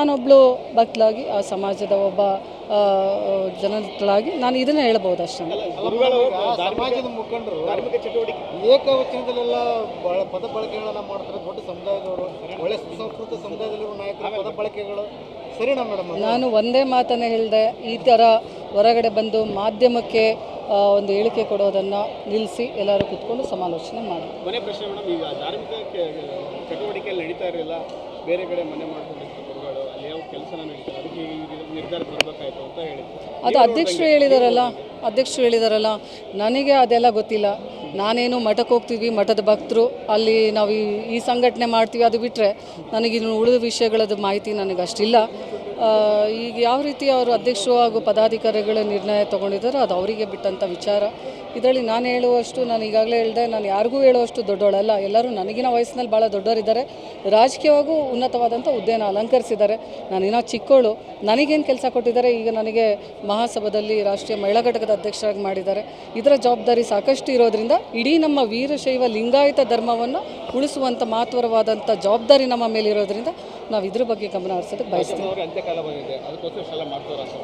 ನಾನೊಬ್ಬಳು ಭಕ್ತಲಾಗಿ ಆ ಸಮಾಜದ ಒಬ್ಬ ಜನಗಳಾಗಿ ನಾನು ಇದನ್ನು ಹೇಳ್ಬೋದು ಅಷ್ಟೇ. ಸಮಾಜದ ಮುಖಂಡರು ಧಾರ್ಮಿಕ ಚಟುವಟಿಕೆ ಏಕವಚನದಲ್ಲೆಲ್ಲ ಪದ ಬಳಕೆಗಳನ್ನು ಮಾಡ್ತಾರೆ. ದೊಡ್ಡ ಸಮುದಾಯದವರು, ಒಳ್ಳೆ ಸುಸಂಸ್ಕೃತ ಸಮುದಾಯದಲ್ಲಿರುವ ನಾಯಕರ ಪದ ಬಳಕೆಗಳು ಸರಿನಾ ಮೇಡಮ್? ನಾನು ಒಂದೇ ಮಾತನ್ನೇ ಹೇಳಿದೆ, ಈ ಥರ ಹೊರಗಡೆ ಬಂದು ಮಾಧ್ಯಮಕ್ಕೆ ಒಂದು ಹೇಳಿಕೆ ಕೊಡೋದನ್ನು ನಿಲ್ಲಿಸಿ ಎಲ್ಲರೂ ಕೂತ್ಕೊಂಡು ಸಮಾಲೋಚನೆ ಮಾಡಿ. ಮನೆ ಪ್ರಶ್ನೆ ಮೇಡಮ್, ಈಗ ಧಾರ್ಮಿಕ ಚಟುವಟಿಕೆಯಲ್ಲಿ ನಡೀತಾ ಇರಲಿಲ್ಲ, ಬೇರೆ ಕಡೆ ಮನೆ ಮಾಡ್ಕೊಂಡಿರ್ತಾರೆ ಗುರುಗಳು, ಅಲ್ಲಿ ಯಾವ ಕೆಲಸನ ನಡೀತಾರೆ, ಅದಕ್ಕೆ ನಿರ್ಧಾರ ಬರಬೇಕಾಯ್ತು ಅಂತ ಹೇಳಿದ್ರು. ಅದು ಅಧ್ಯಕ್ಷರು ಹೇಳಿದಾರಲ್ಲ, ನನಗೆ ಅದೆಲ್ಲ ಗೊತ್ತಿಲ್ಲ. ನಾನೇನು ಮಠಕ್ಕೆ ಹೋಗ್ತೀವಿ, ಮಠದ ಭಕ್ತರು, ಅಲ್ಲಿ ನಾವು ಈ ಸಂಘಟನೆ ಮಾಡ್ತೀವಿ, ಅದು ಬಿಟ್ಟರೆ ನನಗಿನ್ನು ಉಳಿದ ವಿಷಯಗಳದ್ದು ಮಾಹಿತಿ ನನಗೆ ಅಷ್ಟಿಲ್ಲ. ಈಗ ಯಾವ ರೀತಿ ಅವರು ಅಧ್ಯಕ್ಷರು ಹಾಗೂ ಪದಾಧಿಕಾರಿಗಳ ನಿರ್ಣಯ ತೊಗೊಂಡಿದ್ದಾರೋ ಅದು ಅವರಿಗೆ ಬಿಟ್ಟಂಥ ವಿಚಾರ. ಇದರಲ್ಲಿ ನಾನು ಹೇಳುವಷ್ಟು, ನಾನು ಈಗಾಗಲೇ ಹೇಳಿದೆ, ನಾನು ಯಾರಿಗೂ ಹೇಳುವಷ್ಟು ದೊಡ್ಡವಳಲ್ಲ. ಎಲ್ಲರೂ ನನಗಿನ ವಯಸ್ಸಿನಲ್ಲಿ ಭಾಳ ದೊಡ್ಡವರಿದ್ದಾರೆ, ರಾಜಕೀಯವಾಗೂ ಉನ್ನತವಾದಂಥ ಹುದ್ದೆಯನ್ನು ಅಲಂಕರಿಸಿದ್ದಾರೆ. ನಾನಿನ್ನೂ ಚಿಕ್ಕವಳು. ನನಗೇನು ಕೆಲಸ ಕೊಟ್ಟಿದ್ದಾರೆ, ಈಗ ನನಗೆ ಮಹಾಸಭಾದಲ್ಲಿ ರಾಷ್ಟ್ರೀಯ ಮಹಿಳಾ ಘಟಕದ ಅಧ್ಯಕ್ಷರಾಗಿ ಮಾಡಿದ್ದಾರೆ. ಇದರ ಜವಾಬ್ದಾರಿ ಸಾಕಷ್ಟು ಇರೋದರಿಂದ ಇಡೀ ನಮ್ಮ ವೀರಶೈವ ಲಿಂಗಾಯತ ಧರ್ಮವನ್ನು ಉಳಿಸುವಂಥ ಮಹತ್ವರವಾದಂಥ ಜವಾಬ್ದಾರಿ ನಮ್ಮ ಮೇಲಿರೋದ್ರಿಂದ ನಾವು ಇದ್ರ ಬಗ್ಗೆ ಗಮನ ಹರಿಸೋದಕ್ಕೆ ಬಯಸ್ತೀವಿ.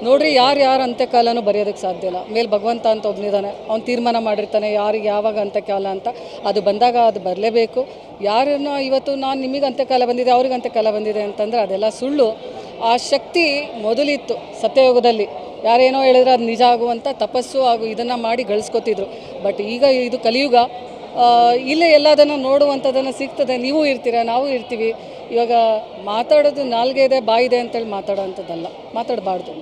ನೋಡ್ರಿ, ಯಾರು ಅಂತ್ಯಕಾಲನೂ ಬರೆಯೋದಕ್ಕೆ ಸಾಧ್ಯ ಇಲ್ಲ. ಮೇಲೆ ಭಗವಂತ ಅಂತ ಒಬ್ಬನಿದ್ದಾನೆ, ಅವ್ನು ತೀರ್ಮಾನ ಮಾಡಿರ್ತಾನೆ ಯಾರಿಗೆ ಯಾವಾಗ ಅಂತ್ಯಕಾಲ ಅಂತ. ಅದು ಬಂದಾಗ ಅದು ಬರಲೇಬೇಕು. ಯಾರನ್ನ ಇವತ್ತು ನಾನು ನಿಮಗೆ ಅಂತ್ಯಕಾಲ ಬಂದಿದೆ, ಅವ್ರಿಗೆ ಅಂತ್ಯಕಾಲ ಬಂದಿದೆ ಅಂತಂದರೆ ಅದೆಲ್ಲ ಸುಳ್ಳು. ಆ ಶಕ್ತಿ ಮೊದಲಿತ್ತು ಸತ್ಯಯುಗದಲ್ಲಿ. ಯಾರೇನೋ ಹೇಳಿದ್ರೆ ಅದು ನಿಜ ಆಗುವಂಥ ತಪಸ್ಸು ಹಾಗೂ ಇದನ್ನು ಮಾಡಿ ಗಳಿಸ್ಕೊತಿದ್ರು. ಬಟ್ ಈಗ ಇದು ಕಲಿಯುಗ, ಇಲ್ಲೇ ಎಲ್ಲದನ್ನು ನೋಡುವಂಥದ್ದನ್ನು ಸಿಗ್ತದೆ. ನೀವು ಇರ್ತೀರ, ನಾವು ಇರ್ತೀವಿ. ಇವಾಗ ಮಾತಾಡೋದು ನಾಲ್ಗೆ ಇದೆ, ಬಾಯಿದೆ ಅಂತೇಳಿ ಮಾತಾಡೋ ಅಂಥದ್ದಲ್ಲ, ಮಾತಾಡಬಾರ್ದು.